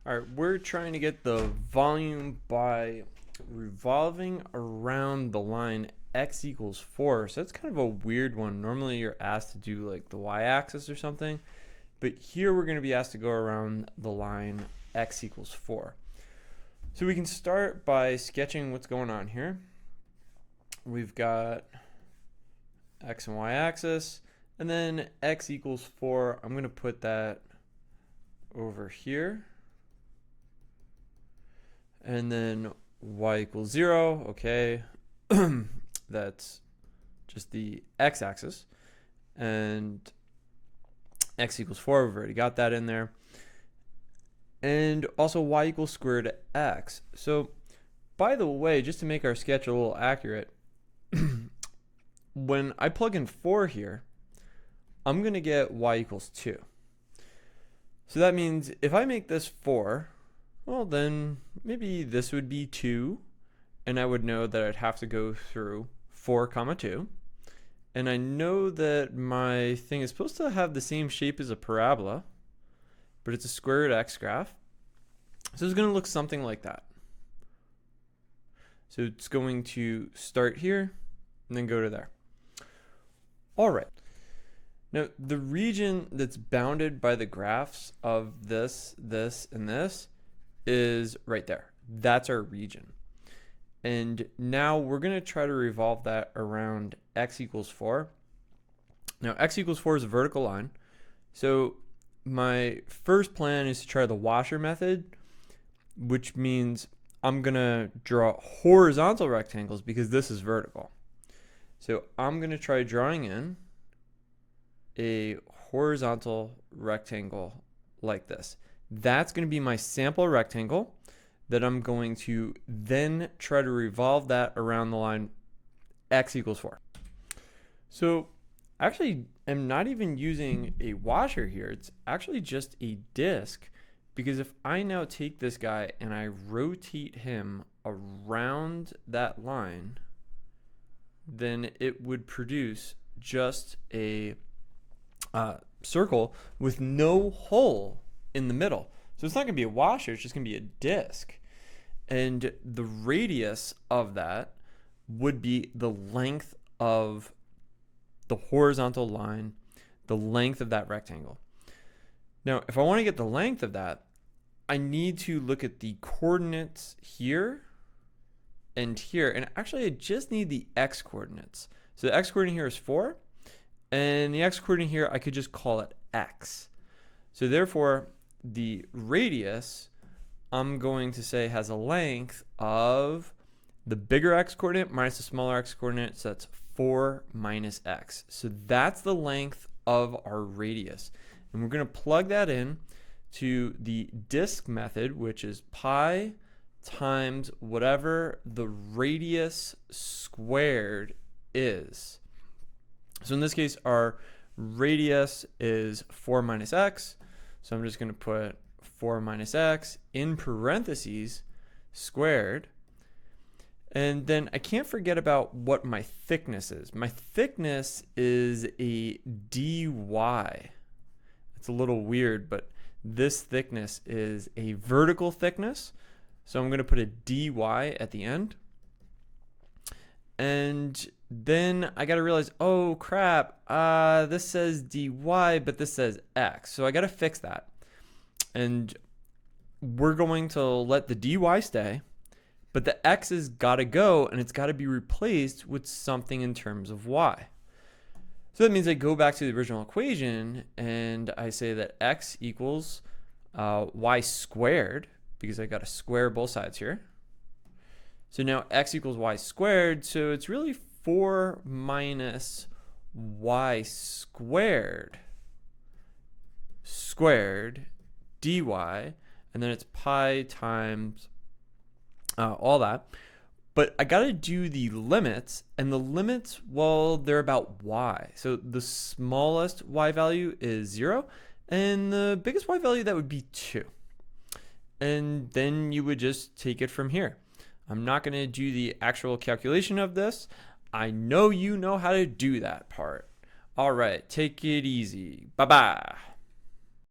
All right, we're trying to get the volume by revolving around the line x equals 4. So that's kind of a weird one. Normally you're asked to do like the y-axis or something, but here we're going to be asked to go around the line x equals 4. So we can start by sketching what's going on here. We've got x and y-axis, and then x equals 4. I'm going to put that over here. And then y equals 0, okay, that's just the x-axis. And x equals 4, we've already got that in there. And also y equals square root of x. So, by the way, just to make our sketch a little accurate, when I plug in 4 here, I'm going to get y equals 2. So that means if I make this 4, well, then maybe this would be 2, and I would know that I'd have to go through 4 comma 2. And I know that my thing is supposed to have the same shape as a parabola, but it's a square root of x graph. So it's going to look something like that. So it's going to start here and then go to there. All right. Now, the region that's bounded by the graphs of this, this, and this is right there. That's our region. And now we're going to try to revolve that around x equals 4. Now, x equals 4 is a vertical line. So my first plan is to try the washer method, which means I'm going to draw horizontal rectangles because this is vertical. So I'm going to try drawing in a horizontal rectangle like this. That's going to be my sample rectangle that I'm going to then try to revolve that around the line x equals 4. So actually I'm not even using a washer here. It's actually just a disc, because if I now take this guy and I rotate him around that line, then it would produce just a circle with no hole in the middle. So it's not going to be a washer, it's just going to be a disc. And the radius of that would be the length of the horizontal line, the length of that rectangle. Now, if I want to get the length of that, I need to look at the coordinates here and here. And actually, I just need the x coordinates. So the x coordinate here is 4. And the x coordinate here, I could just call it x. So therefore, the radius, I'm going to say, has a length of the bigger x coordinate minus the smaller x coordinate, so that's 4 minus x. So that's the length of our radius. And we're going to plug that in to the disk method, which is pi times whatever the radius squared is. So in this case, our radius is 4 minus x. So I'm just going to put 4 minus x in parentheses squared. And then I can't forget about what my thickness is. My thickness is a dy. It's a little weird, but this thickness is a vertical thickness. So I'm going to put a dy at the end. And then I got to realize, oh crap, this says dy, but this says x. So I got to fix that. And we're going to let the dy stay, but the x has got to go, and it's got to be replaced with something in terms of y. So that means I go back to the original equation, and I say that x equals y squared, because I got to square both sides here. So now x equals y squared, so it's really 4 minus y squared dy, and then it's pi times all that. But I got to do the limits, and the limits, well, they're about y. So the smallest y value is 0, and the biggest y value, that would be 2. And then you would just take it from here. I'm not going to do the actual calculation of this. I know you know how to do that part. All right, take it easy. Bye-bye.